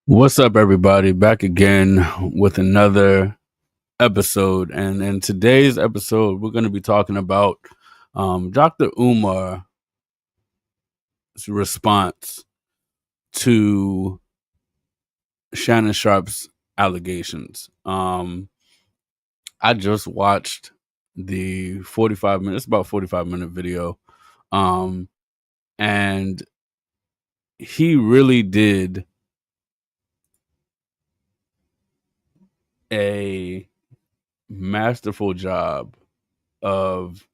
What's up, everybody? Back again with another episode. And in today's episode, we're going to be talking about Dr. Umar's response to Shannon Sharpe's allegations. I just watched the 45-minute video. And he really did a masterful job of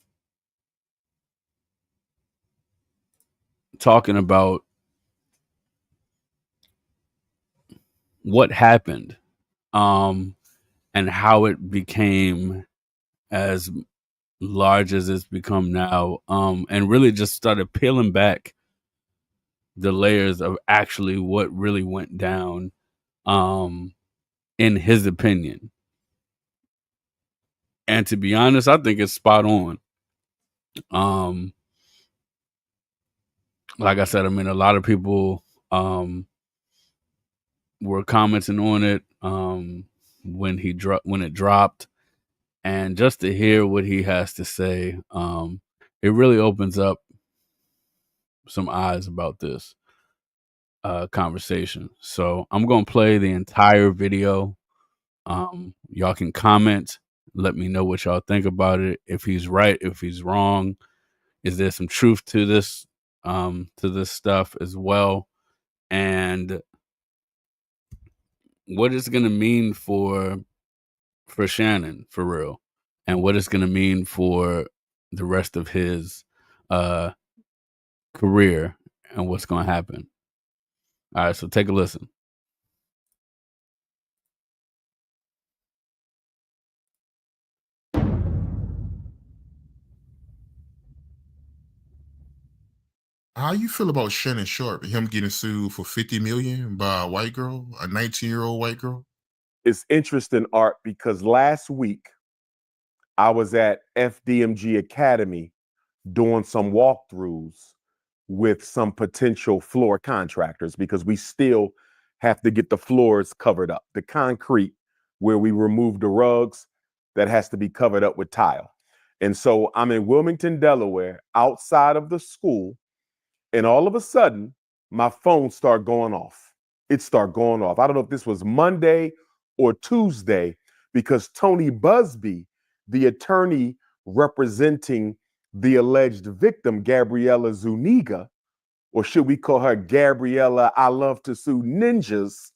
talking about what happened and how it became as large as it's become now, and really just started peeling back the layers of actually what really went down, um, in his opinion. And to be honest, I think it's spot on. Um, like I said, I mean, a lot of people were commenting on it when it dropped, and just to hear what he has to say, it really opens up some eyes about this conversation. So I'm going to play the entire video. Y'all can comment, let me know what y'all think about it. If he's right, if he's wrong, is there some truth to this stuff as well, and what it's going to mean for Shannon for real, and what it's going to mean for the rest of his uh career and what's going to happen. All right, so take a listen. How you feel about Shannon Sharpe, him getting sued for 50 million by a white girl, a 19-year-old white girl? It's interesting, Art, because last week I was at FDMG Academy doing some walkthroughs with some potential floor contractors because we still have to get the floors covered up. The concrete where we remove the rugs, that has to be covered up with tile. And so I'm in Wilmington, Delaware, outside of the school, and all of a sudden, my phone started going off. It started going off. I don't know if this was Monday or Tuesday, because Tony Busby, the attorney representing the alleged victim, Gabriella Zuniga, or should we call her Gabriella I Love to Sue Ninjas,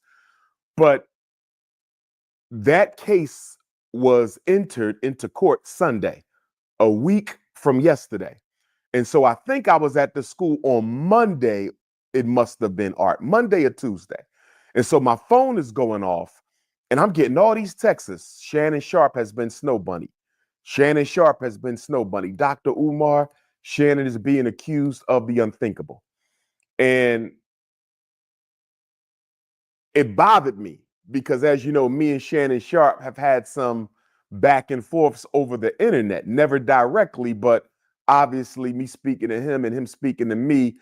but that case was entered into court Sunday, a week from yesterday. And so I think I was at the school on Monday. It must have been Art, Monday or Tuesday. And so my phone is going off and I'm getting all these texts. Shannon Sharpe has been Snow Bunny. Shannon Sharpe has been Snow Bunny. Dr. Umar, Shannon is being accused of the unthinkable. And it bothered me because, as you know, me and Shannon Sharpe have had some back and forths over the internet, never directly, but obviously me speaking to him and him speaking to me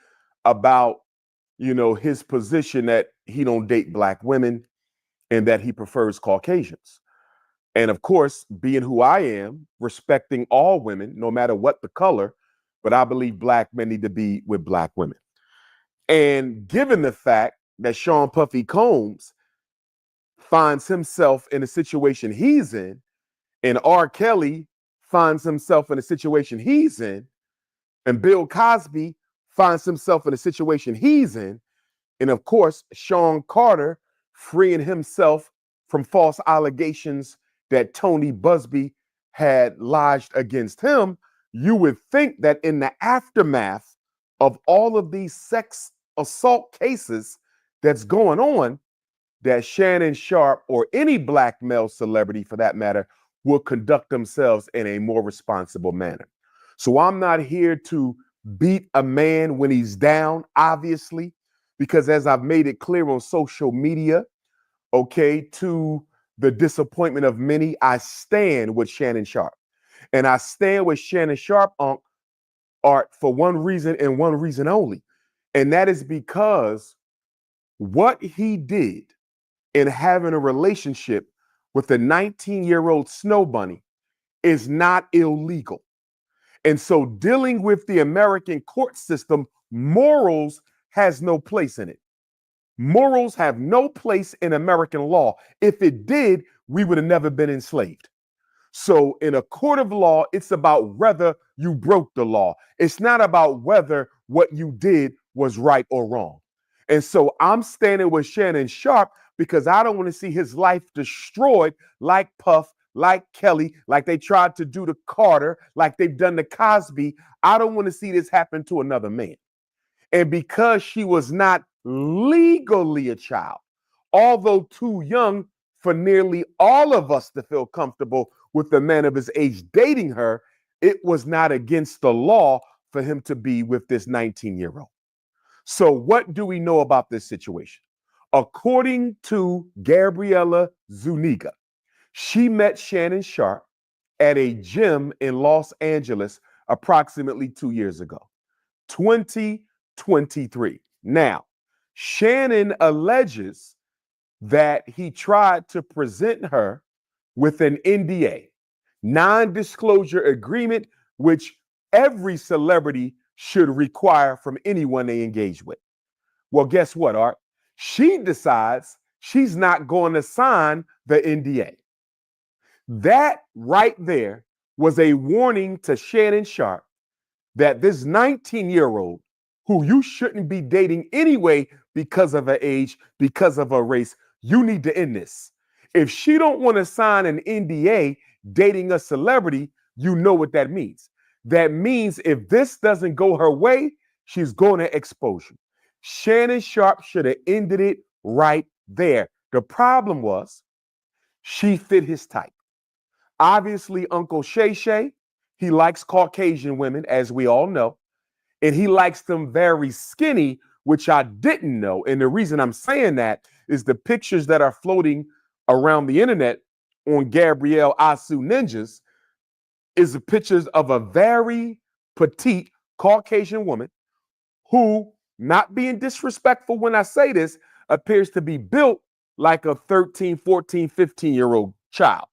about, his position that he don't date black women and that he prefers Caucasians. And of course, being who I am, respecting all women, no matter what the color, but I believe black men need to be with black women. And given the fact that Sean Puffy Combs finds himself in a situation he's in, and R. Kelly finds himself in a situation he's in, and Bill Cosby finds himself in a situation he's in, and of course, Sean Carter freeing himself from false allegations that Tony Busby had lodged against him, you would think that in the aftermath of all of these sex assault cases that's going on, that Shannon Sharpe or any black male celebrity for that matter will conduct themselves in a more responsible manner. So I'm not here to beat a man when he's down, obviously, because as I've made it clear on social media, okay, to the disappointment of many, I stand with Shannon Sharpe. And I stand with Shannon Sharpe, Art, for one reason and one reason only. And that is because what he did and having a relationship with a 19-year-old snow bunny is not illegal. And so dealing with the American court system, morals has no place in it. Morals have no place in American law. If it did, we would have never been enslaved. So in a court of law, it's about whether you broke the law. It's not about whether what you did was right or wrong. And so I'm standing with Shannon Sharpe because I don't want to see his life destroyed like Puff, like Kelly, like they tried to do to Carter, like they've done to Cosby. I don't want to see this happen to another man. And because she was not legally a child, although too young for nearly all of us to feel comfortable with the man of his age dating her, it was not against the law for him to be with this 19-year-old. So what do we know about this situation? According to Gabriella Zuniga, she met Shannon Sharpe at a gym in Los Angeles approximately 2 years ago, 2023. Now, Shannon alleges that he tried to present her with an NDA, non-disclosure agreement, which every celebrity should require from anyone they engage with. Well, guess what, Art? She decides she's not going to sign the NDA. That right there was a warning to Shannon Sharpe that this 19-year-old, who you shouldn't be dating anyway because of her age, because of her race, you need to end this. If she don't want to sign an NDA dating a celebrity, you know what that means. That means if this doesn't go her way, she's going to expose you. Shannon Sharpe should have ended it right there. The problem was she fit his type. Obviously, Uncle Shay Shay, he likes Caucasian women, as we all know, and he likes them very skinny, which I didn't know. And the reason I'm saying that is the pictures that are floating around the internet on Gabrielle Asu Ninjas is the pictures of a very petite Caucasian woman who, not being disrespectful when I say this, appears to be built like a 13, 14, 15-year-old child.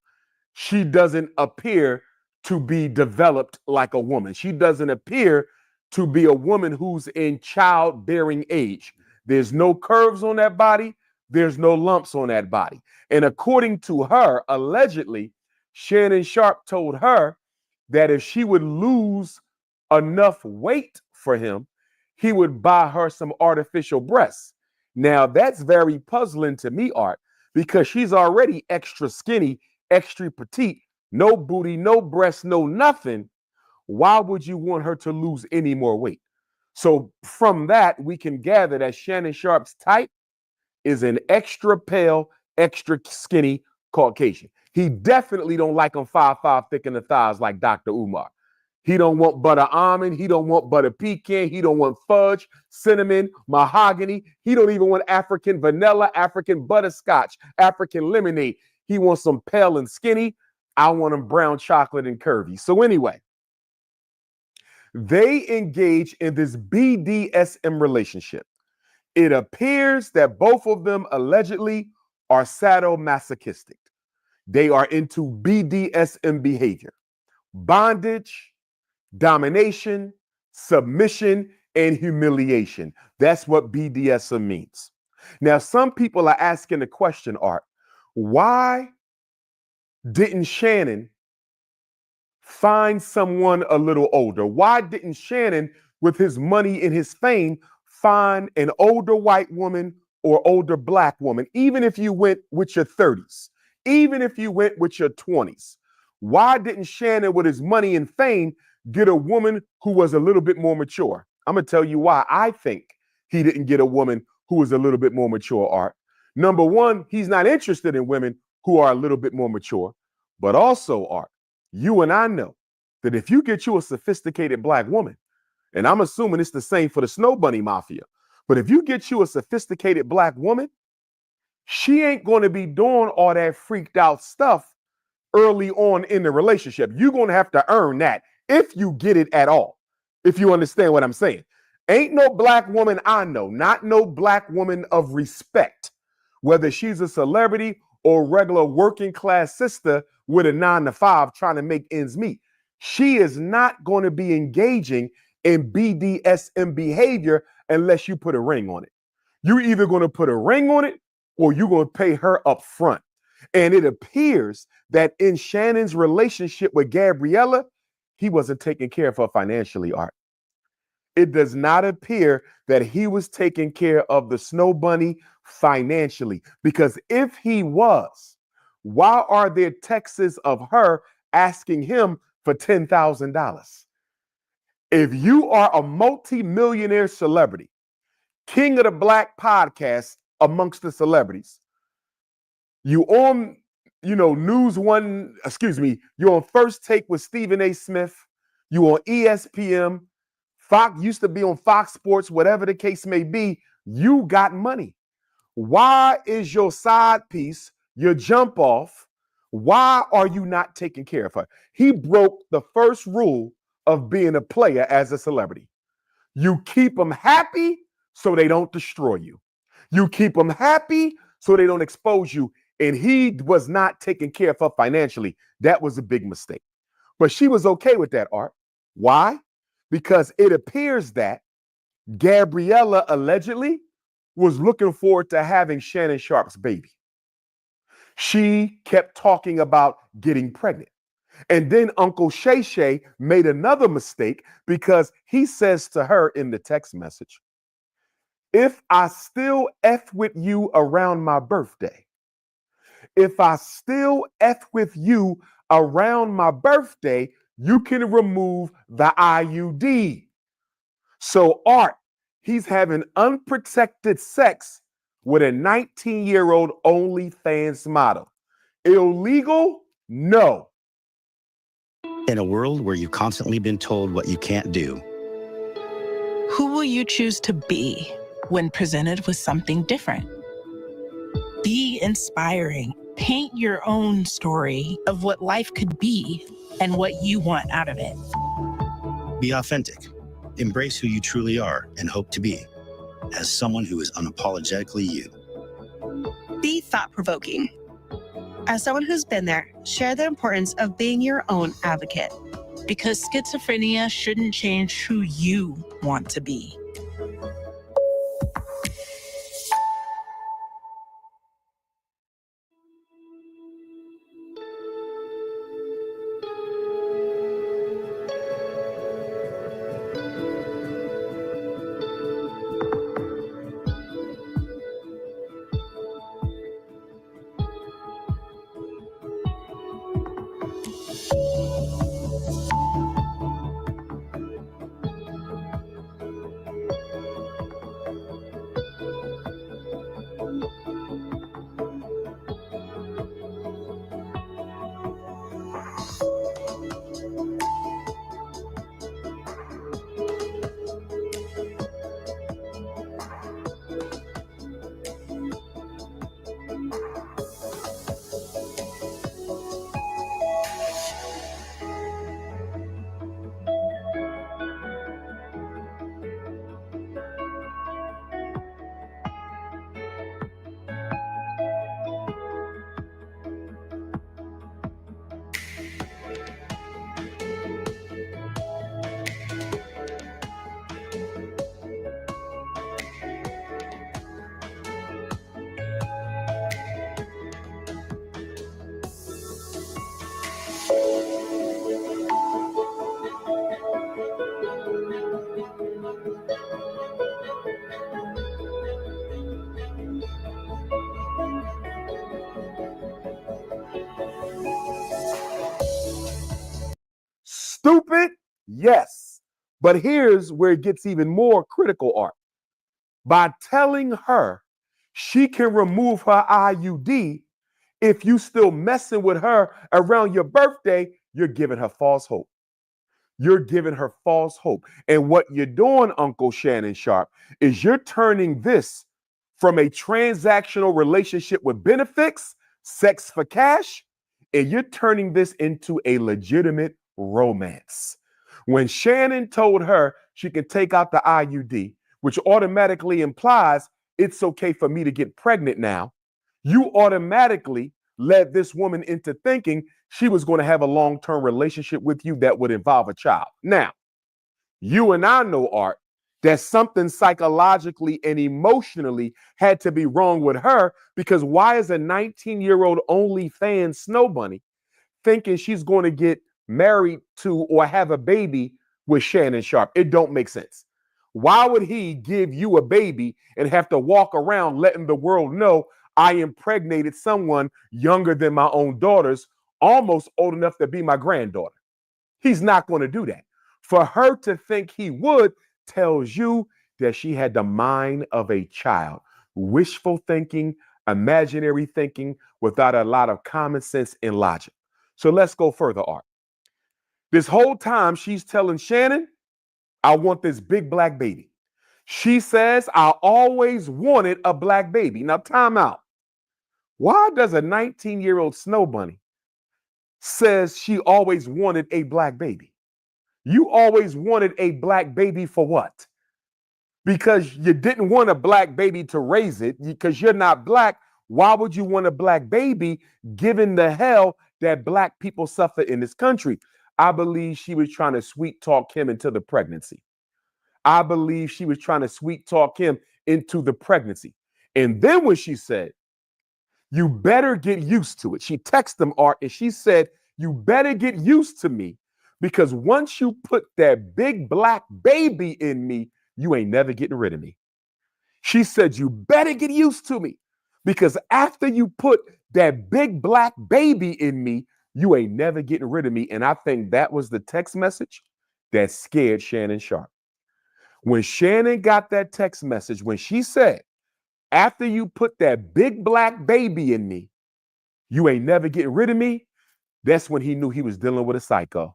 She doesn't appear to be developed like a woman. She doesn't appear to be a woman who's in childbearing age. There's no curves on that body. There's no lumps on that body. And according to her, allegedly, Shannon Sharpe told her that if she would lose enough weight for him, he would buy her some artificial breasts. Now, that's very puzzling to me, Art, because she's already extra skinny, extra petite, no booty, no breasts, no nothing. Why would you want her to lose any more weight? So from that, we can gather that Shannon Sharpe's type is an extra pale, extra skinny Caucasian. He definitely don't like them 5'5", thick in the thighs like Dr. Umar. He don't want butter almond. He don't want butter pecan. He don't want fudge, cinnamon, mahogany. He don't even want African vanilla, African butterscotch, African lemonade. He wants some pale and skinny. I want them brown chocolate and curvy. So anyway, they engage in this BDSM relationship. It appears that both of them allegedly are sadomasochistic. They are into BDSM behavior, bondage, domination, submission, and humiliation. That's what BDSM means. Now, some people are asking the question, Art, why didn't Shannon find someone a little older? Why didn't Shannon, with his money and his fame, find an older white woman or older black woman, even if you went with your 30s, even if you went with your 20s? Why didn't Shannon, with his money and fame, get a woman who was a little bit more mature? I'm going to tell you why I think he didn't get a woman who was a little bit more mature, Art. Number one, he's not interested in women who are a little bit more mature. But also, Art, you and I know that if you get you a sophisticated black woman, and I'm assuming it's the same for the Snow Bunny Mafia, but if you get you a sophisticated black woman, she ain't going to be doing all that freaked out stuff early on in the relationship. You're going to have to earn that if you get it at all, if you understand what I'm saying. Ain't no black woman I know, not no black woman of respect, whether she's a celebrity or regular working class sister with a 9-to-5 trying to make ends meet. She is not going to be engaging in BDSM behavior unless you put a ring on it. You're either going to put a ring on it or you're going to pay her up front. And it appears that in Shannon's relationship with Gabriella, he wasn't taking care of her financially, Art. It does not appear that he was taking care of the Snow Bunny financially, because if he was, why are there texts of her asking him for $10,000? If you are a multi-millionaire celebrity, king of the black podcast amongst the celebrities, you on, News One, you're on First Take with Stephen A. Smith, you on ESPN, Fox used to be on Fox Sports, whatever the case may be, you got money. Why is your side piece, your jump off, why are you not taking care of her? He broke the first rule of being a player as a celebrity. You keep them happy so they don't destroy you. You keep them happy so they don't expose you. And he was not taking care of her financially. That was a big mistake. But she was okay with that, Art. Why? Because it appears that Gabriella allegedly was looking forward to having Shannon Sharpe's baby. She kept talking about getting pregnant. And then Uncle Shay Shay made another mistake, because he says to her in the text message, if I still F with you around my birthday, if I still F with you around my birthday, you can remove the IUD. So Art, he's having unprotected sex with a 19-year-old OnlyFans model. Illegal? No. In a world where you've constantly been told what you can't do, who will you choose to be when presented with something different? Be inspiring. Paint your own story of what life could be and what you want out of it. be authentic. Embrace who you truly are and hope to be, as someone who is unapologetically you. Be thought-provoking. As someone who's been there, share the importance of being your own advocate. Because schizophrenia shouldn't change who you want to be. Stupid? Yes. But here's where it gets even more critical, Art. By telling her she can remove her IUD, if you still messing with her around your birthday, you're giving her false hope. You're giving her false hope. And what you're doing, Uncle Shannon Sharpe, is you're turning this from a transactional relationship with benefits, sex for cash, and you're turning this into a legitimate romance. When Shannon told her she can take out the IUD, which automatically implies it's okay for me to get pregnant now, You automatically led this woman into thinking she was going to have a long-term relationship with you that would involve a child. Now, you and I know, Art, that something psychologically and emotionally had to be wrong with her, because why is a 19-year-old OnlyFans snow bunny thinking she's going to get married to or have a baby with Shannon Sharpe? It don't make sense. Why would he give you a baby and have to walk around letting the world know I impregnated someone younger than my own daughters, almost old enough to be my granddaughter? He's not going to do that. For her to think he would tells you that she had the mind of a child. Wishful thinking, imaginary thinking, without a lot of common sense and logic. So let's go further, Art. This whole time she's telling Shannon, I want this big black baby. She says, I always wanted a black baby. Now, time out. Why does a 19-year-old snow bunny says she always wanted a black baby? You always wanted a black baby for what? Because you didn't want a black baby to raise it, because you're not black. Why would you want a black baby given the hell that black people suffer in this country? I believe she was trying to sweet talk him into the pregnancy. I believe she was trying to sweet talk him into the pregnancy. And then when she said, you better get used to it, she texted him, Art, and she said, you better get used to me, because once you put that big black baby in me, you ain't never getting rid of me. She said, you better get used to me, because after you put that big black baby in me, you ain't never getting rid of me. And I think that was the text message that scared Shannon Sharpe. When Shannon got that text message, when she said, after you put that big black baby in me, you ain't never getting rid of me, that's when he knew he was dealing with a psycho.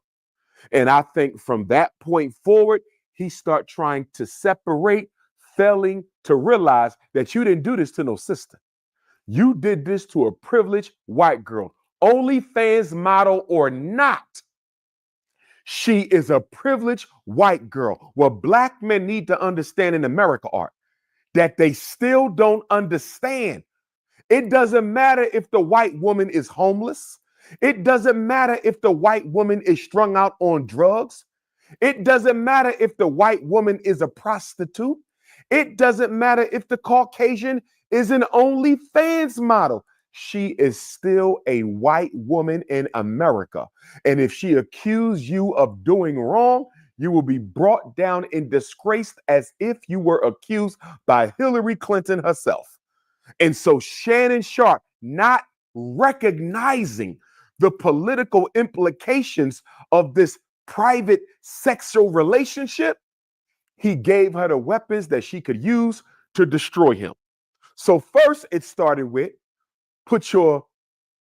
And I think from that point forward, he started trying to separate, failing to realize that you didn't do this to no sister. You did this to a privileged white girl, OnlyFans model or not. She is a privileged white girl. What black men need to understand in America, Art, that they still don't understand. It doesn't matter if the white woman is homeless. It doesn't matter if the white woman is strung out on drugs. It doesn't matter if the white woman is a prostitute. It doesn't matter if the Caucasian is an OnlyFans model. She is still a white woman in America. And if she accused you of doing wrong, you will be brought down and disgraced as if you were accused by Hillary Clinton herself. And so Shannon Sharpe, not recognizing the political implications of this private sexual relationship, he gave her the weapons that she could use to destroy him. So first it started with, put your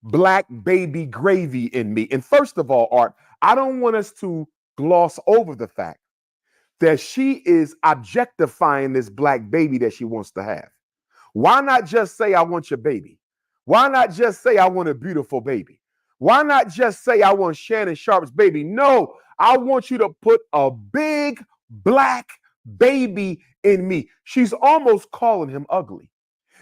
black baby gravy in me. And first of all, Art, I don't want us to gloss over the fact that she is objectifying this black baby that she wants to have. Why not just say, I want your baby? Why not just say, I want a beautiful baby? Why not just say, I want Shannon Sharpe's baby? No, I want you to put a big black baby in me. She's almost calling him ugly.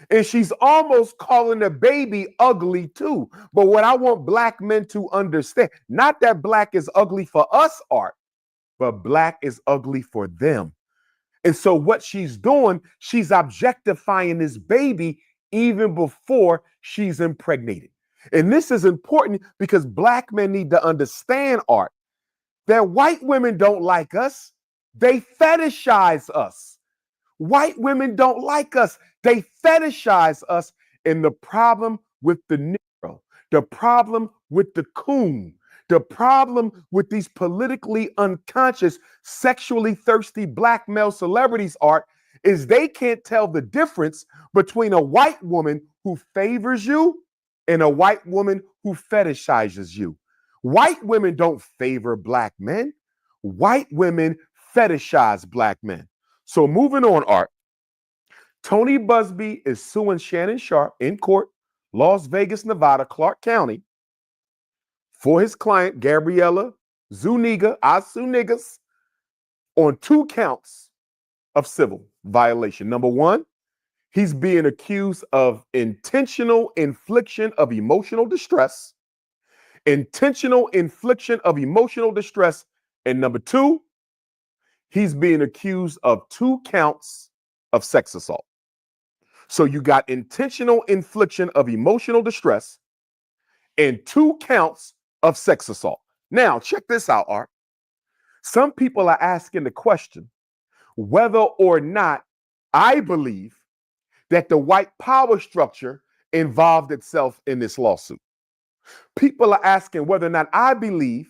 And she's almost calling the baby ugly too. But what I want black men to understand, not that black is ugly for us, Art, but black is ugly for them. And so what she's doing, she's objectifying this baby even before she's impregnated. And this is important because black men need to understand, Art, that white women don't like us. They fetishize us. White women don't like us. They fetishize us. And the problem with the Negro, the problem with the coon, the problem with these politically unconscious, sexually thirsty black male celebrities, Art, is they can't tell the difference between a white woman who favors you and a white woman who fetishizes you. White women don't favor black men. White women fetishize black men. So moving on, Art. Tony Busby is suing Shannon Sharpe in court, Las Vegas, Nevada, Clark County, for his client, Gabriella Zuniga, I sue niggas, on 2 counts of civil violation. Number one, He's being accused of intentional infliction of emotional distress. Intentional infliction of emotional distress. And number two, he's being accused of 2 counts of sex assault. So you got intentional infliction of emotional distress and 2 counts of sex assault. Now, check this out, Art. Some people are asking the question whether or not I believe that the white power structure involved itself in this lawsuit. People are asking whether or not I believe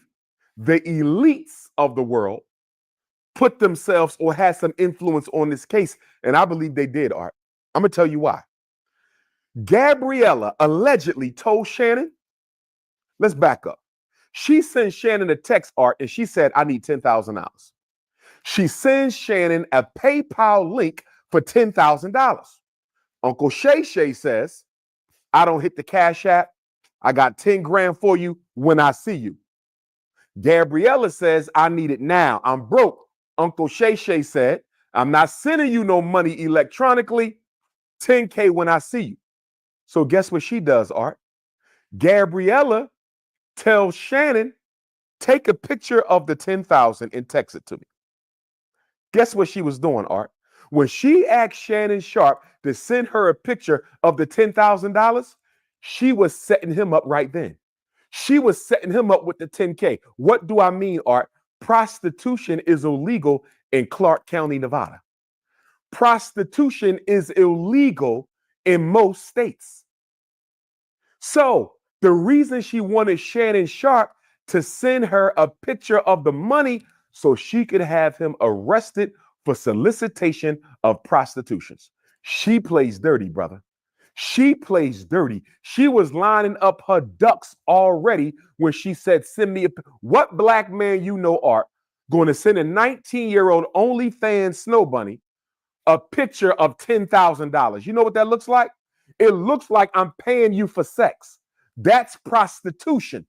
the elites of the world put themselves or had some influence on this case. And I believe they did, Art. I'm going to tell you why. Gabriella allegedly told Shannon, let's back up. She sent Shannon a text, Art, and she said, I need $10,000. She sends Shannon a PayPal link for $10,000. Uncle Shay Shay says, I don't hit the Cash App. I got 10 grand for you when I see you. Gabriella says, I need it now. I'm broke. Uncle Shay Shay said, I'm not sending you no money electronically. 10K when I see you. So guess what she does, Art? Gabriella tells Shannon, take a picture of the 10,000 and text it to me. Guess what she was doing, Art? When she asked Shannon Sharpe to send her a picture of the $10,000, she was setting him up right then. She was setting him up with the 10K. What do I mean, Art? Prostitution is illegal in Clark County, Nevada. Prostitution is illegal in most states. So the reason she wanted Shannon Sharpe to send her a picture of the money so she could have him arrested for solicitation of prostitutions. She plays dirty, brother. She plays dirty. She was lining up her ducks already when she said, send me what black man you know, Art, going to send a 19-year-old OnlyFans snow bunny a picture of $10,000. You know what that looks like? It looks like I'm paying you for sex. That's prostitution.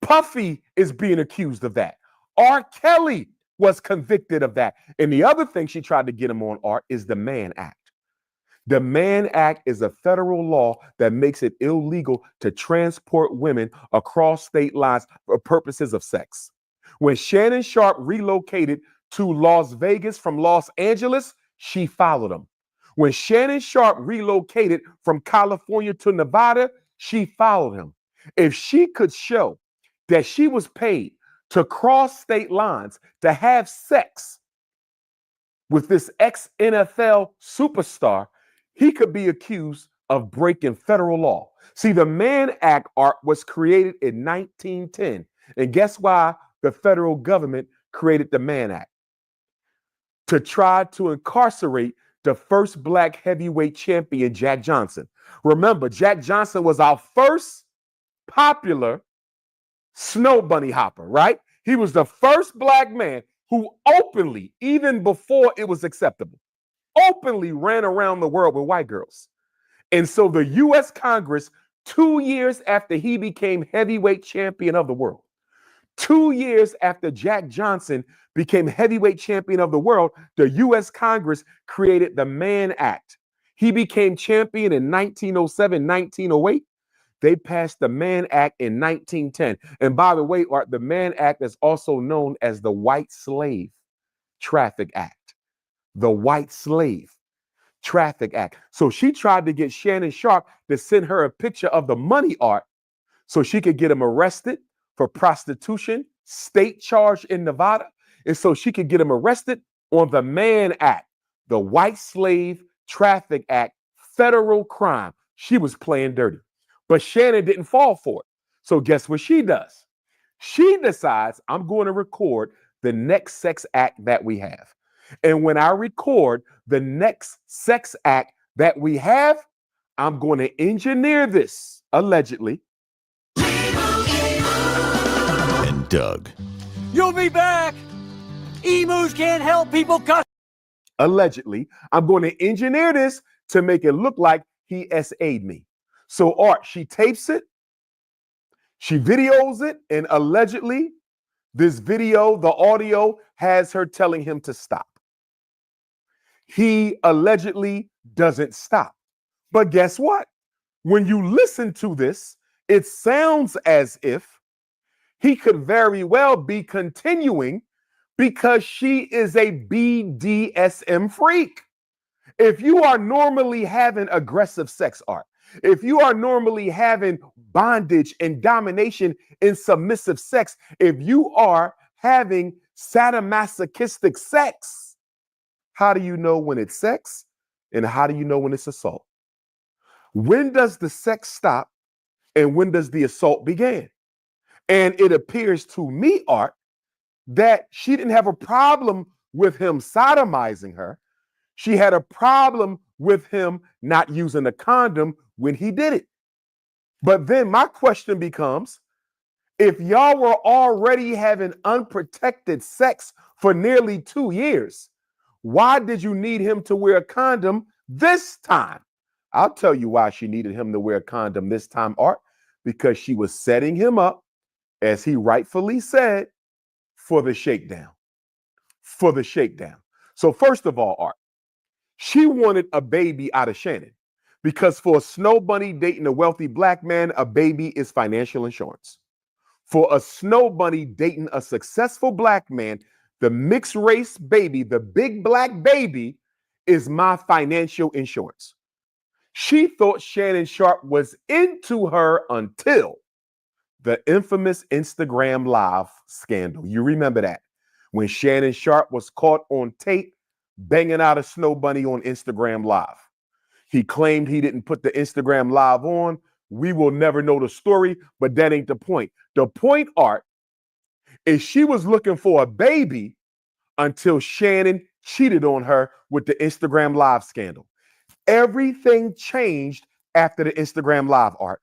Puffy is being accused of that. R. Kelly was convicted of that. And the other thing she tried to get him on, Art, is the Mann Act. The Mann Act is a federal law that makes it illegal to transport women across state lines for purposes of sex. When Shannon Sharpe relocated to Las Vegas from Los Angeles, she followed him. When Shannon Sharpe relocated from California to Nevada, she followed him. If she could show that she was paid to cross state lines to have sex with this ex-NFL superstar, he could be accused of breaking federal law. See, the Mann Act, Art, was created in 1910. And guess why the federal government created the Mann Act? To try to incarcerate the first black heavyweight champion, Jack Johnson. Remember, Jack Johnson was our first popular snow bunny hopper, right? He was the first black man who openly, even before it was acceptable, openly ran around the world with white girls. And so the U.S. Congress, 2 years after he became heavyweight champion of the world, 2 years after Jack Johnson became heavyweight champion of the world, the U.S. Congress created the Mann Act. He became champion in 1907, 1908. They passed the Mann Act in 1910. And by the way, Art, the Mann Act is also known as the White Slave Traffic Act. The White Slave Traffic Act. So she tried to get Shannon Sharpe to send her a picture of the money, Art, so she could get him arrested for prostitution, state charge in Nevada, and so she could get him arrested on the Mann Act, the White Slave Traffic Act, federal crime. She was playing dirty. But Shannon didn't fall for it. So guess what she does? She decides, I'm going to record the next sex act that we have. And when I record the next sex act that we have, I'm going to engineer this, allegedly. And Doug. You'll be back. Emus can't help people cuss. Allegedly, I'm going to engineer this to make it look like he SA'd me. So Art, she tapes it, she videos it, and allegedly, this video, the audio, has her telling him to stop. He allegedly doesn't stop. But guess what? When you listen to this, it sounds as if he could very well be continuing because she is a BDSM freak. If you are normally having aggressive sex art, if you are normally having bondage and domination in submissive sex, if you are having sadomasochistic sex, how do you know when it's sex and how do you know when it's assault? When does the sex stop and when does the assault begin? And it appears to me, Art, that she didn't have a problem with him sodomizing her. She had a problem with him not using a condom when he did it. But then my question becomes, if y'all were already having unprotected sex for nearly 2 years, why did you need him to wear a condom this time? I'll tell you why she needed him to wear a condom this time, Art, because she was setting him up, as he rightfully said, for the shakedown. For the shakedown. So first of all, Art, she wanted a baby out of Shannon because for a snow bunny dating a wealthy black man, a baby is financial insurance. For a snow bunny dating a successful black man, the mixed race baby, the big black baby, is my financial insurance. She thought Shannon Sharpe was into her until the infamous Instagram Live scandal. You remember that? When Shannon Sharpe was caught on tape banging out a snow bunny on Instagram Live. He claimed he didn't put the Instagram Live on. We will never know the story, but that ain't the point. The point, Art, is she was looking for a baby until Shannon cheated on her with the Instagram Live scandal. Everything changed after the Instagram Live, Art.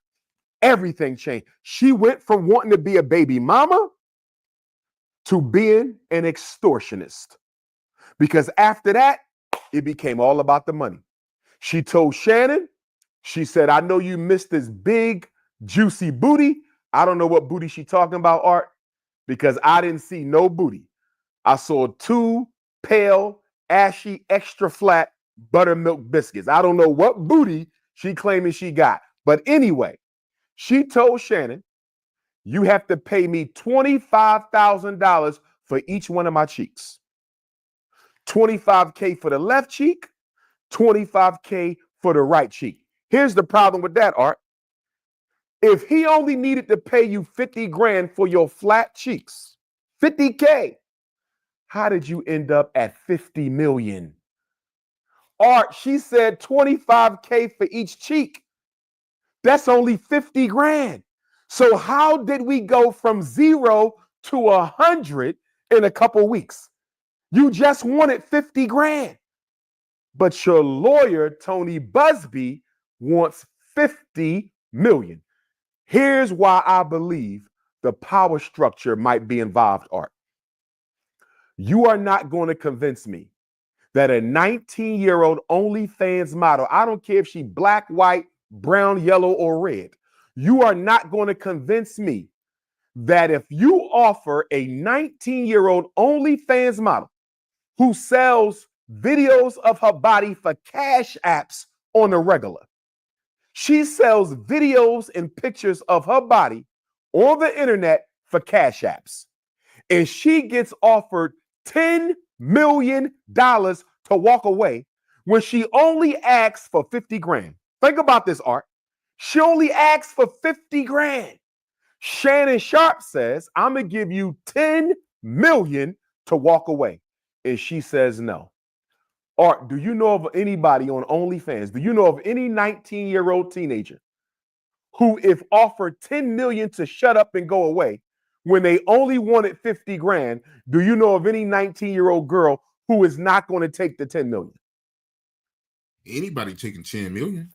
Everything changed. She went from wanting to be a baby mama to being an extortionist. Because after that, it became all about the money. She told Shannon, she said, I know you missed this big, juicy booty. I don't know what booty she talking about, Art, because I didn't see no booty. I saw 2 pale, ashy, extra flat buttermilk biscuits. I don't know what booty she claiming she got. But anyway, she told Shannon, you have to pay me $25,000 for each one of my cheeks. $25K for the left cheek, $25K for the right cheek. Here's the problem with that, Art. If he only needed to pay you 50 grand for your flat cheeks, 50K, how did you end up at 50 million? Art, she said 25K for each cheek. That's only 50 grand. So how did we go from 0 to 100 in a couple weeks? You just wanted 50 grand. But your lawyer, Tony Busby, wants 50 million. Here's why I believe the power structure might be involved, Art. You are not going to convince me that a 19-year-old OnlyFans model, I don't care if she black, white, brown, yellow, or red, you are not going to convince me that if you offer a 19-year-old OnlyFans model who sells videos of her body for cash apps on the regular, she sells videos and pictures of her body on the internet for cash apps, and she gets offered $10 million to walk away when she only asks for 50 grand. Think about this, Art. She only asks for 50 grand. Shannon Sharpe says, I'm going to give you 10 million to walk away. And she says no. Art, do you know of anybody on OnlyFans? Do you know of any 19-year-old teenager who, if offered 10 million to shut up and go away when they only wanted 50 grand, do you know of any 19-year-old girl who is not going to take the 10 million? Anybody taking 10 million?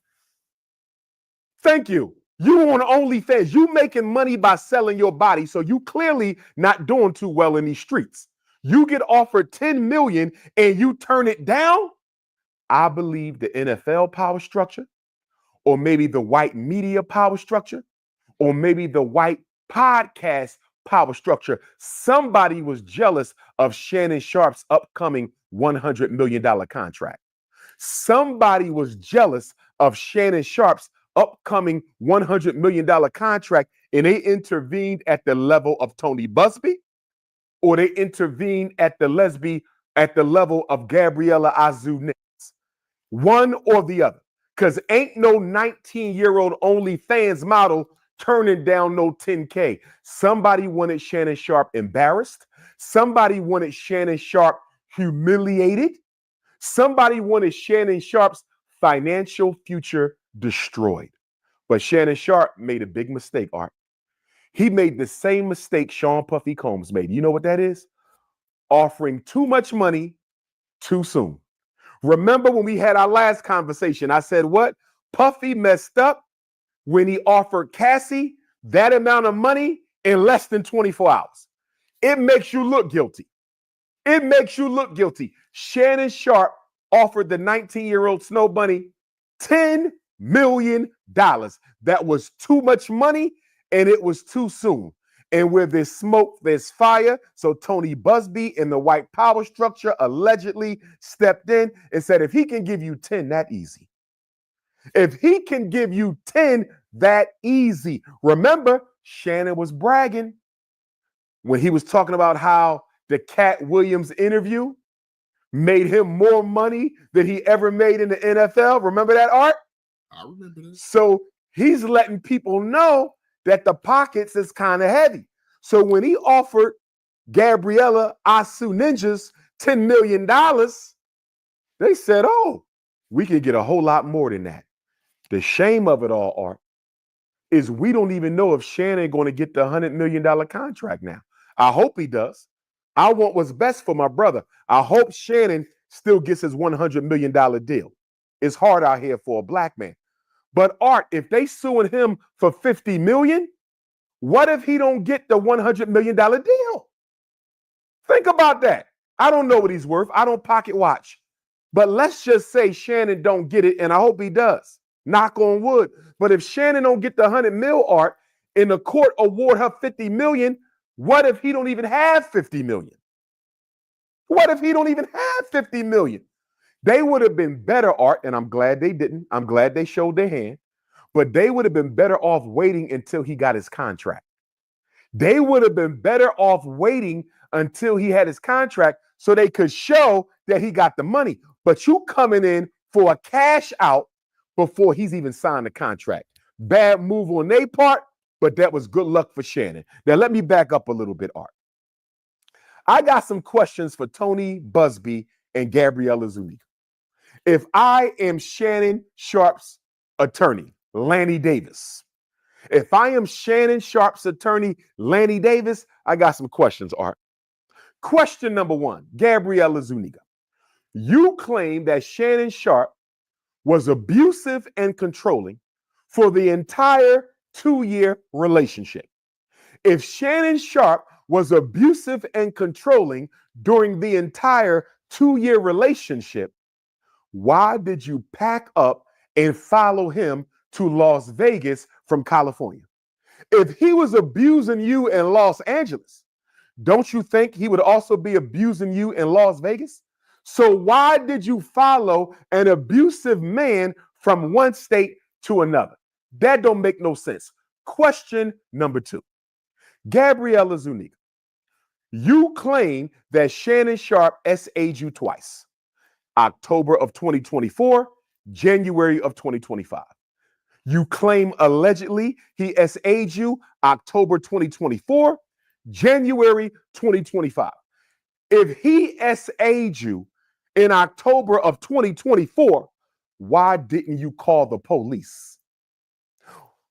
Thank you. You on OnlyFans. You making money by selling your body, so you clearly not doing too well in these streets. You get offered 10 million and you turn it down? I believe the NFL power structure, or maybe the white media power structure, or maybe the white podcast power structure. Somebody was jealous of Shannon Sharpe's upcoming $100 million contract. Somebody was jealous of Shannon Sharpe's upcoming $100 million contract, and they intervened at the level of Tony Busby, or they intervened at the level of Gabriella Azul. One or the other. Because ain't no 19-year-old OnlyFans model turning down no 10K. Somebody wanted Shannon Sharpe embarrassed. Somebody wanted Shannon Sharpe humiliated. Somebody wanted Shannon Sharpe's financial future destroyed. But Shannon Sharpe made a big mistake, Art. He made the same mistake Sean Puffy Combs made. You know what that is? Offering too much money too soon. Remember when we had our last conversation, I said what? Puffy messed up when he offered Cassie that amount of money in less than 24 hours. It makes you look guilty. It makes you look guilty. Shannon Sharpe offered the 19-year-old Snow Bunny $10 million. That was too much money, and it was too soon. And where there's smoke, there's fire. So Tony Busby and the white power structure allegedly stepped in and said, if he can give you 10 that easy, if he can give you 10 that easy. Remember, Shannon was bragging when he was talking about how the Cat Williams interview made him more money than he ever made in the NFL. Remember that, Art? I remember this. So he's letting people know that the pockets is kind of heavy. So when he offered Gabriella Asu Ninjas $10 million, they said, oh, we can get a whole lot more than that. The shame of it all, Art, is we don't even know if Shannon going to get the $100 million contract now. I hope he does. I want what's best for my brother. I hope Shannon still gets his $100 million deal. It's hard out here for a black man. But Art, if they suing him for $50 million, what if he don't get the $100 million deal? Think about that. I don't know what he's worth. I don't pocket watch. But let's just say Shannon don't get it, and I hope he does. Knock on wood. But if Shannon don't get the $100 million, Art, and the court award her $50 million, what if he don't even have $50 million? What if he don't even have $50 million? They would have been better, Art, and I'm glad they didn't. I'm glad they showed their hand. But they would have been better off waiting until he got his contract. They would have been better off waiting until he had his contract so they could show that he got the money. But you coming in for a cash out before he's even signed the contract. Bad move on their part, but that was good luck for Shannon. Now, let me back up a little bit, Art. I got some questions for Tony Busby and Gabriella Zuniga. If I am Shannon Sharpe's attorney, Lanny Davis, if I am Shannon Sharpe's attorney, Lanny Davis, I got some questions, Art. Question number one, Gabriella Zuniga. You claim that Shannon Sharpe was abusive and controlling for the entire 2-year relationship. If Shannon Sharpe was abusive and controlling during the entire 2-year relationship, why did you pack up and follow him to Las Vegas from California? If he was abusing you in Los Angeles, don't you think he would also be abusing you in Las Vegas? So why did you follow an abusive man from one state to another? That don't make no sense. Question number two, Gabriella Zuniga. You claim that Shannon Sharpe SA'd you twice. October of 2024, January of 2025. You claim allegedly he SA'd you October 2024, January 2025. If he SA'd you in October of 2024, why didn't you call the police?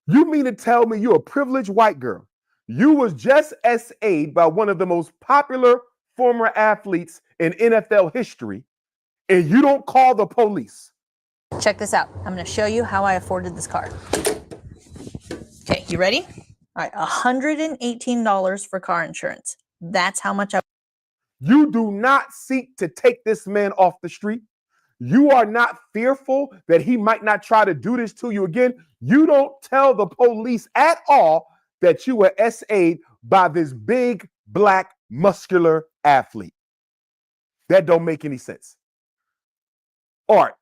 You mean to tell me you're a privileged white girl? You was just SA'd by one of the most popular former athletes in NFL history, and you don't call the police? Check this out. I'm going to show you how I afforded this car. Okay, you ready? All right, $118 for car insurance. That's how much I... You do not seek to take this man off the street. You are not fearful that he might not try to do this to you again. You don't tell the police at all that you were SA'd by this big, black, muscular athlete. That don't make any sense. Art,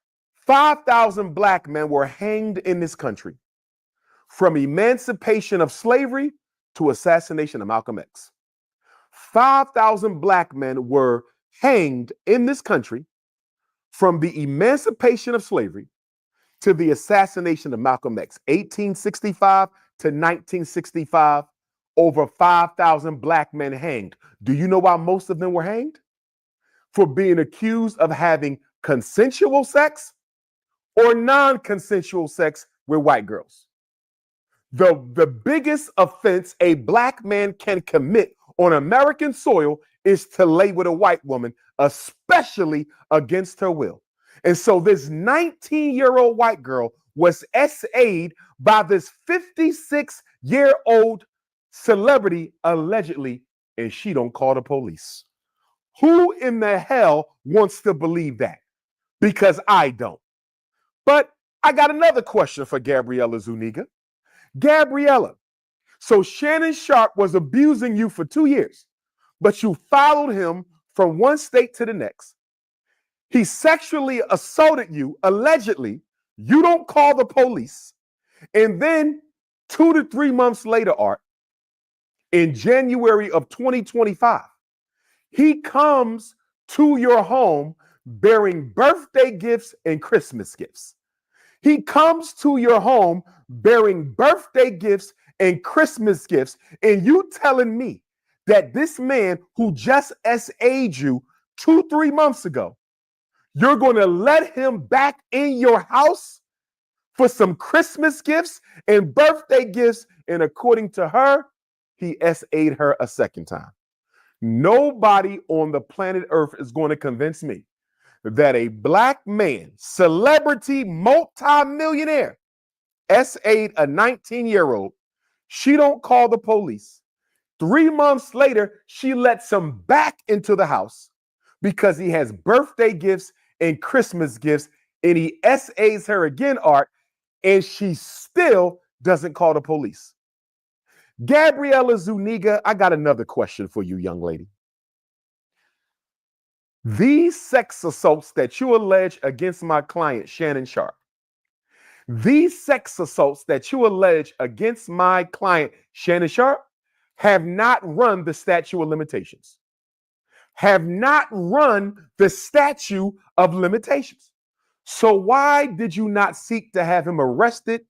5,000 black men were hanged in this country from emancipation of slavery to assassination of Malcolm X. 5,000 black men were hanged in this country from the emancipation of slavery to the assassination of Malcolm X. 1865 to 1965, over 5,000 black men hanged. Do you know why most of them were hanged? For being accused of having consensual sex or non-consensual sex with white girls. The biggest offense a black man can commit on American soil is to lay with a white woman, especially against her will. And so this 19-year-old white girl was SA'd by this 56-year-old celebrity, allegedly, and she don't call the police. Who in the hell wants to believe that? Because I don't. But I got another question for Gabriella Zuniga. Gabriella, so Shannon Sharpe was abusing you for 2 years, but you followed him from one state to the next. He sexually assaulted you, allegedly. You don't call the police. And then 2 to 3 months later, Art, in January of 2025, he comes to your home bearing birthday gifts and Christmas gifts. He comes to your home bearing birthday gifts and Christmas gifts, and you telling me that this man who just SA'd you 2-3 months ago, you're going to let him back in your house for some Christmas gifts and birthday gifts, and according to her, he SA'd her a second time. Nobody on the planet Earth is going to convince me that a black man, celebrity, multi-millionaire, SA'd a 19-year-old. She don't call the police. 3 months later, she lets him back into the house because he has birthday gifts and Christmas gifts, and he SA's her again, Art, and she still doesn't call the police. Gabriella Zuniga, I got another question for you, young lady. These sex assaults that you allege against my client, Shannon Sharpe, these sex assaults that you allege against my client, Shannon Sharpe, have not run the statute of limitations. Have not run the statute of limitations. So why did you not seek to have him arrested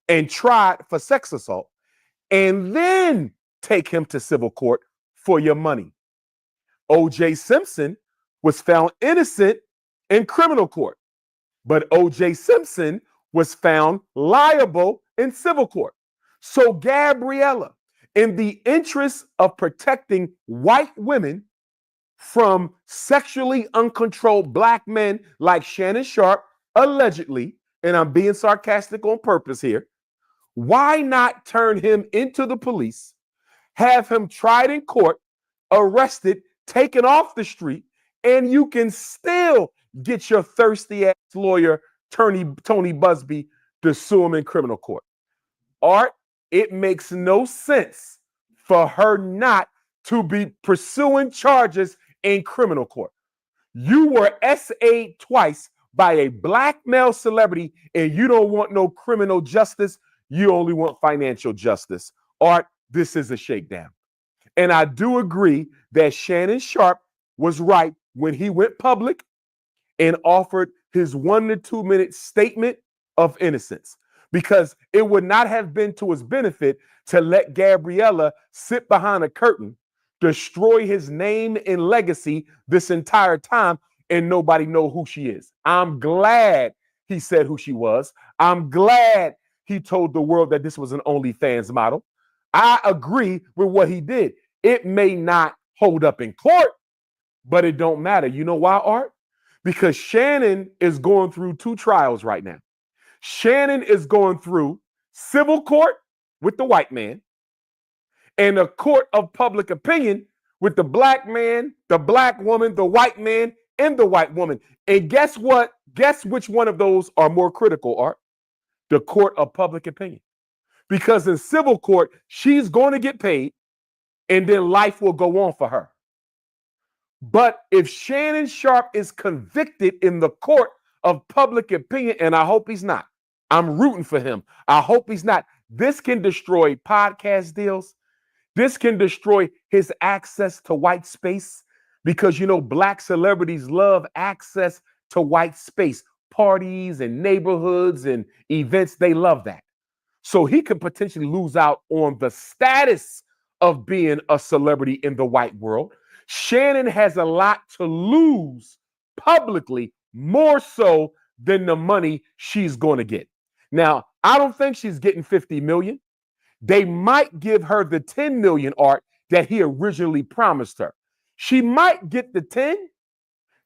and tried for sex assault and then take him to civil court for your money? O.J. Simpson was found innocent in criminal court, but O.J. Simpson was found liable in civil court. So Gabriella, in the interest of protecting white women from sexually uncontrolled black men like Shannon Sharpe, allegedly, and I'm being sarcastic on purpose here, why not turn him into the police, have him tried in court, arrested, taken off the street, and you can still get your thirsty ass lawyer, Tony Busby, to sue him in criminal court? Art, it makes no sense for her not to be pursuing charges in criminal court. You were SA'd twice by a black male celebrity, and you don't want no criminal justice. You only want financial justice. Art, this is a shakedown. And I do agree that Shannon Sharpe was right when he went public and offered his 1 to 2 minute statement of innocence, because it would not have been to his benefit to let Gabriella sit behind a curtain, destroy his name and legacy this entire time, and nobody know who she is. I'm glad he said who she was. I'm glad he told the world that this was an OnlyFans model. I agree with what he did. It may not hold up in court, but it don't matter. You know why, Art? Because Shannon is going through 2 trials right now. Shannon is going through civil court with the white man and a court of public opinion with the black man, the black woman, the white man, and the white woman. And guess what? Guess which one of those are more critical, Art? The court of public opinion. Because in civil court, she's going to get paid and then life will go on for her. But if Shannon Sharpe is convicted in the court of public opinion, and I hope he's not. I'm rooting for him. I hope he's not. This can destroy podcast deals. This can destroy his access to white space because, you know, black celebrities love access to white space, parties and neighborhoods and events. They love that. So he could potentially lose out on the status of being a celebrity in the white world. Shannon has a lot to lose publicly, more so than the money she's going to get. Now, I don't think she's getting 50 million. They might give her the 10 million, Art, that he originally promised her. She might get the 10.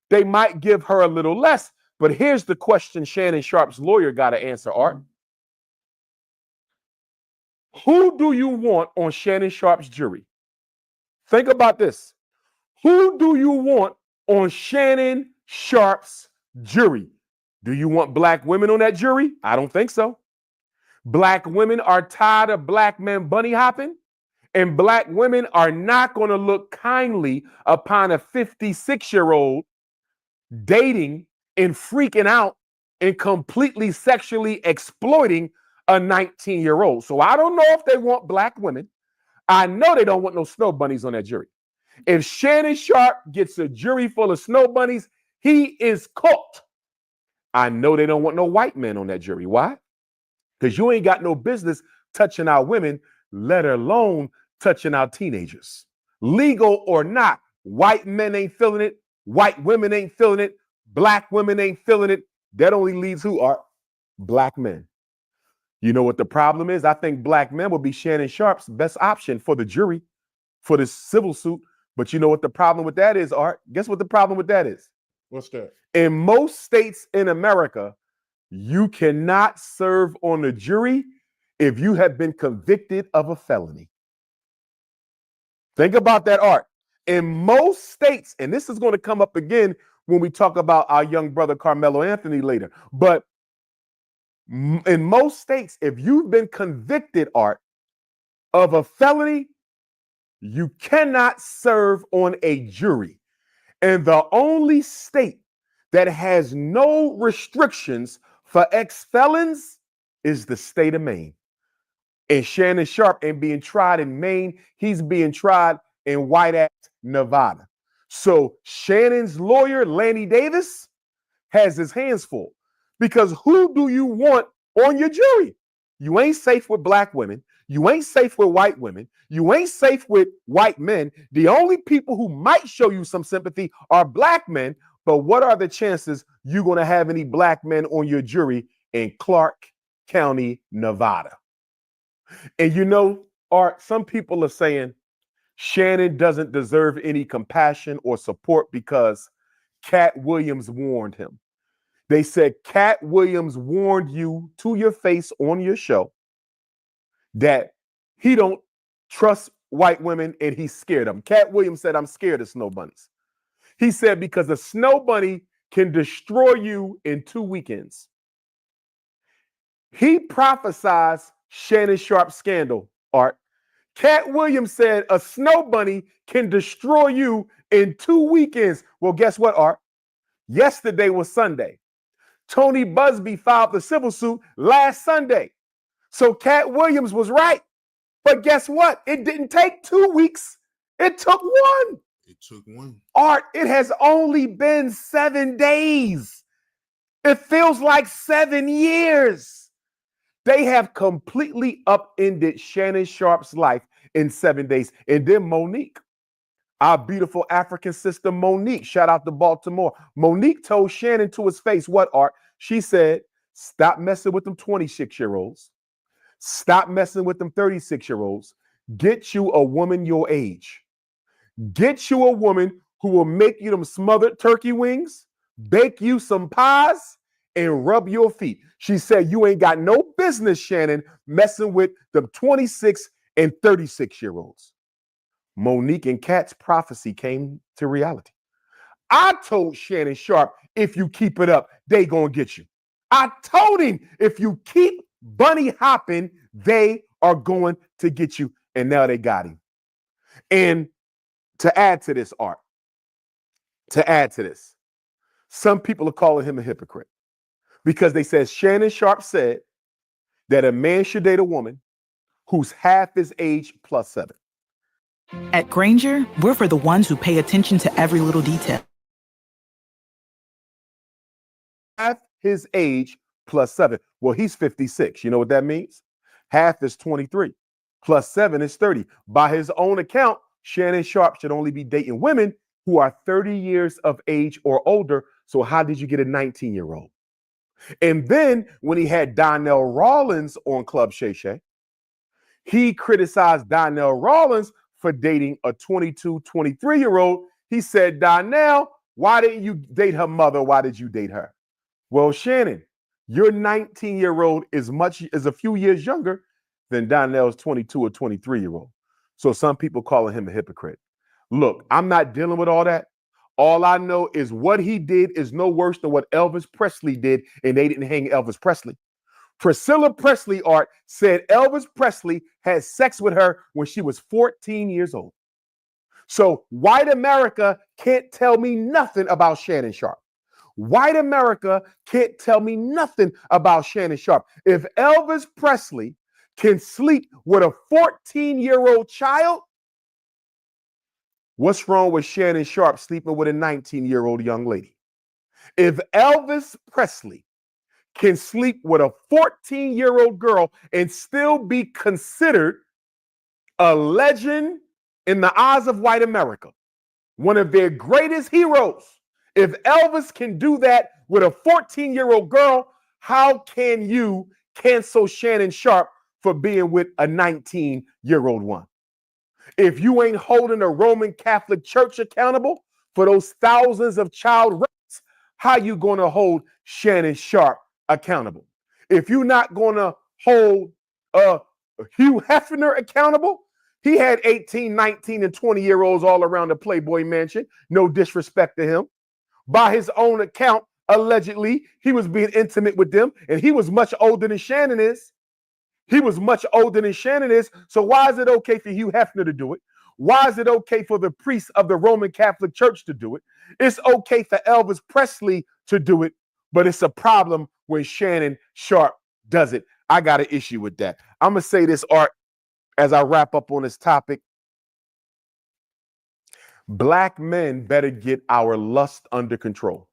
They might give her a little less. But here's the question Shannon Sharpe's lawyer got to answer, Art. Who do you want on Shannon Sharpe's jury? Think about this. Who do you want on Shannon Sharpe's jury? Do you want black women on that jury? I don't think so. Black women are tired of black men bunny hopping, and black women are not going to look kindly upon a 56-year-old dating and freaking out and completely sexually exploiting a 19-year-old. So I don't know if they want black women. I know they don't want no snow bunnies on that jury. If Shannon Sharpe gets a jury full of snow bunnies, he is cooked. I know they don't want no white men on that jury. Why? Because you ain't got no business touching our women, let alone touching our teenagers. Legal or not, white men ain't feeling it. White women ain't feeling it. Black women ain't feeling it. That only leaves who are black men. You know what the problem is? I think black men will be Shannon Sharpe's best option for the jury, for this civil suit. But you know what the problem with that is, Art? Guess what the problem with that is? What's that? In most states in America, you cannot serve on the jury if you have been convicted of a felony. Think about that, Art. In most states, and this is going to come up again when we talk about our young brother Carmelo Anthony later, but in most states, if you've been convicted, Art, of a felony, you cannot serve on a jury. And the only state that has no restrictions for ex-felons is the state of Maine. And Shannon Sharpe ain't being tried in Maine. He's being tried in White Act, Nevada. So Shannon's lawyer, Lanny Davis, has his hands full. Because who do you want on your jury? You ain't safe with black women. You ain't safe with white women. You ain't safe with white men. The only people who might show you some sympathy are black men. But what are the chances you're going to have any black men on your jury in Clark County, Nevada? And you know, Art, some people are saying Shannon doesn't deserve any compassion or support because Cat Williams warned him. They said Cat Williams warned you to your face on your show that he don't trust white women and he's scared of them. Cat Williams said, I'm scared of snow bunnies. He said, because a snow bunny can destroy you in 2 weekends. He prophesies Shannon Sharpe scandal, Art. Cat Williams said a snow bunny can destroy you in 2 weekends. Well, guess what, Art? Yesterday was Sunday. Tony Busby filed the civil suit last Sunday. So Cat Williams was right. But guess what? It didn't take 2 weeks. It took one. It took one. Art, it has only been 7 days. It feels like 7 years. They have completely upended Shannon Sharpe's life in 7 days. And then Monique, our beautiful African sister Monique, shout out to Baltimore. Monique told Shannon to his face, what, Art? She said, stop messing with them 26-year-olds. Stop messing with them 36-year-olds. Get you a woman your age. Get you a woman who will make you them smothered turkey wings, bake you some pies, and rub your feet. She said, you ain't got no business, Shannon, messing with them 26 and 36-year-olds. Monique and Kat's prophecy came to reality. I told Shannon Sharpe, if you keep it up, they gonna get you. I told him, if you keep bunny hopping, they are going to get you. And now they got him. And to add to this, Art, some people are calling him a hypocrite. because they said Shannon Sharpe said that a man should date a woman who's half his age plus 7. At Granger, we're for the ones who pay attention to every little detail. Half his age plus 7. Well, he's 56. You know what that means? Half is 23. Plus 7 is 30. By his own account, Shannon Sharpe should only be dating women who are 30 years of age or older. So how did you get a 19-year-old? And then when he had Donnell Rawlins on Club Shay Shay, he criticized Donnell Rawlins for dating a 22, 23-year-old. He said, Donnell, why didn't you date her mother? Why did you date her? Well, Shannon, your 19-year-old is a few years younger than Donnell's 22 or 23-year-old. So some people calling him a hypocrite. Look, I'm not dealing with all that. All I know is what he did is no worse than what Elvis Presley did, and they didn't hang Elvis Presley. Priscilla Presley Art said Elvis Presley had sex with her when she was 14 years old. So white America can't tell me nothing about Shannon Sharpe. White America can't tell me nothing about Shannon Sharpe. If Elvis Presley can sleep with a 14-year-old child, what's wrong with Shannon Sharpe sleeping with a 19-year-old young lady? If Elvis Presley can sleep with a 14-year-old girl and still be considered a legend in the eyes of white America, one of their greatest heroes, if Elvis can do that with a 14-year-old girl, how can you cancel Shannon Sharpe for being with a 19-year-old one? If you ain't holding the Roman Catholic Church accountable for those thousands of child rapes, how you going to hold Shannon Sharpe accountable? If you're not going to hold Hugh Hefner accountable, he had 18, 19, and 20-year-olds all around the Playboy Mansion. No disrespect to him. By his own account, allegedly, he was being intimate with them, and he was much older than Shannon is. He was much older than Shannon is. So why is it okay for Hugh Hefner to do it? Why is it okay for the priests of the Roman Catholic Church to do it? It's okay for Elvis Presley to do it, but it's a problem when Shannon Sharpe does it. I got an issue with that. I'm going to say this, Art, as I wrap up on this topic. Black men better get our lust under control.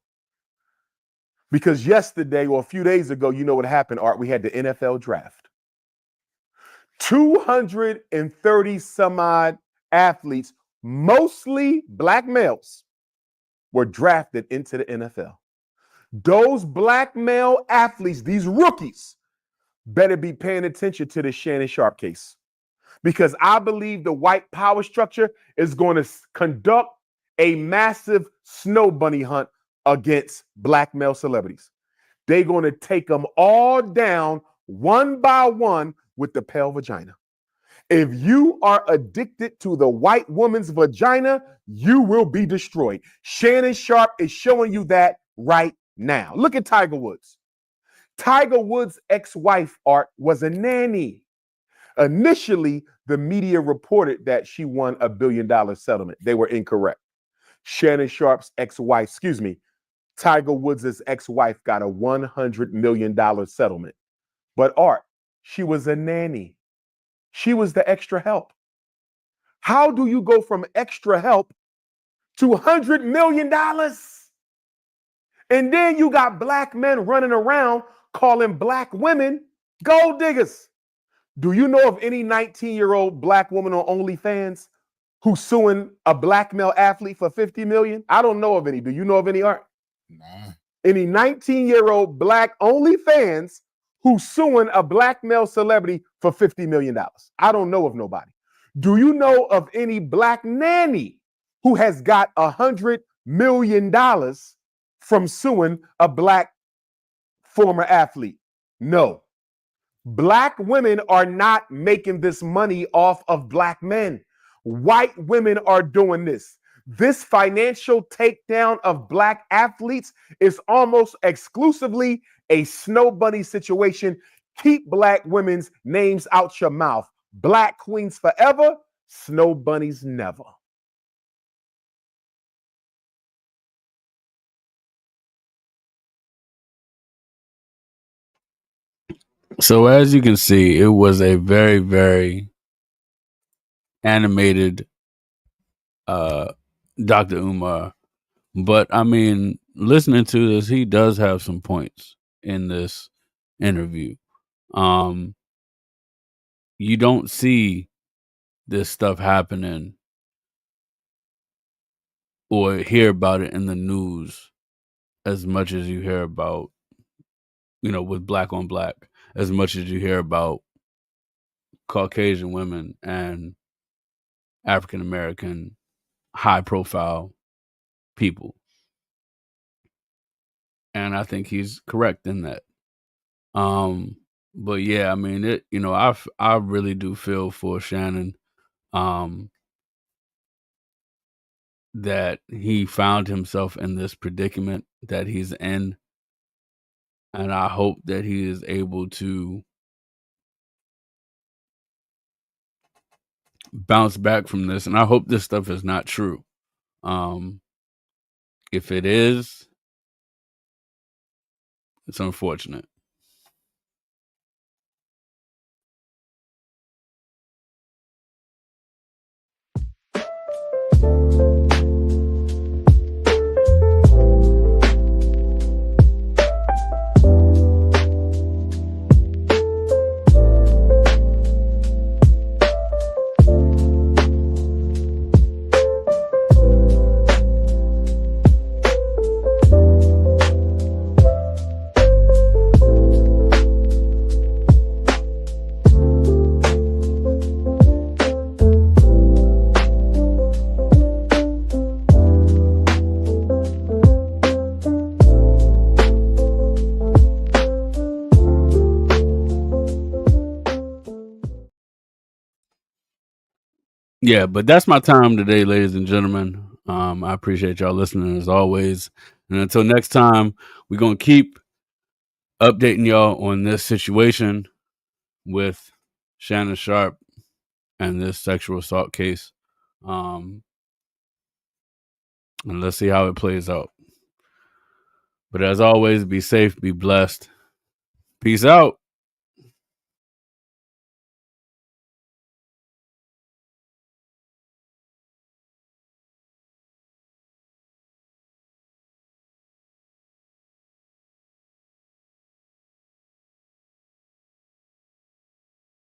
Because yesterday or a few days ago, you know what happened, Art? We had the NFL draft. 230 some odd athletes, mostly black males, were drafted into the NFL. Those black male athletes, these rookies, better be paying attention to the Shannon Sharpe case. Because I believe the white power structure is going to conduct a massive snow bunny hunt against black male celebrities. They're going to take them all down one by one with the pale vagina. If you are addicted to the white woman's vagina, you will be destroyed. Shannon Sharpe is showing you that right now. Look at Tiger Woods. Tiger Woods' ex-wife, Art, was a nanny. Initially, the media reported that she won $1 billion settlement. They were incorrect. Shannon Sharpe's ex-wife, Tiger Woods' ex-wife got a $100 million settlement. But Art, she was a nanny. She was the extra help. How do you go from extra help to $100 million? And then you got black men running around calling black women gold diggers. Do you know of any 19-year-old black woman on OnlyFans who's suing a black male athlete for $50 million? I don't know of any. Do you know of any, Art? Nah. Any 19-year-old black OnlyFans who's suing a black male celebrity for $50 million? I don't know of nobody. Do you know of any black nanny who has got $100 million from suing a black former athlete? No. Black women are not making this money off of black men. White women are doing this. This financial takedown of black athletes is almost exclusively a snow bunny situation. Keep black women's names out your mouth. Black queens forever, snow bunnies never. So as you can see, it was a very, very animated Dr. Umar. But I mean, listening to this, he does have some points in this interview. You don't see this stuff happening or hear about it in the news as much as you hear about, with black on black, as much as you hear about Caucasian women and African American high profile people. And I think he's correct in that. But yeah, I mean, I really do feel for Shannon, that he found himself in this predicament that he's in. And I hope that he is able to bounce back from this. And I hope this stuff is not true. If it is, it's unfortunate. Yeah, but that's my time today, ladies and gentlemen. I appreciate y'all listening as always. And until next time, we're going to keep updating y'all on this situation with Shannon Sharpe and this sexual assault case. And let's see how it plays out. But as always, be safe, be blessed. Peace out.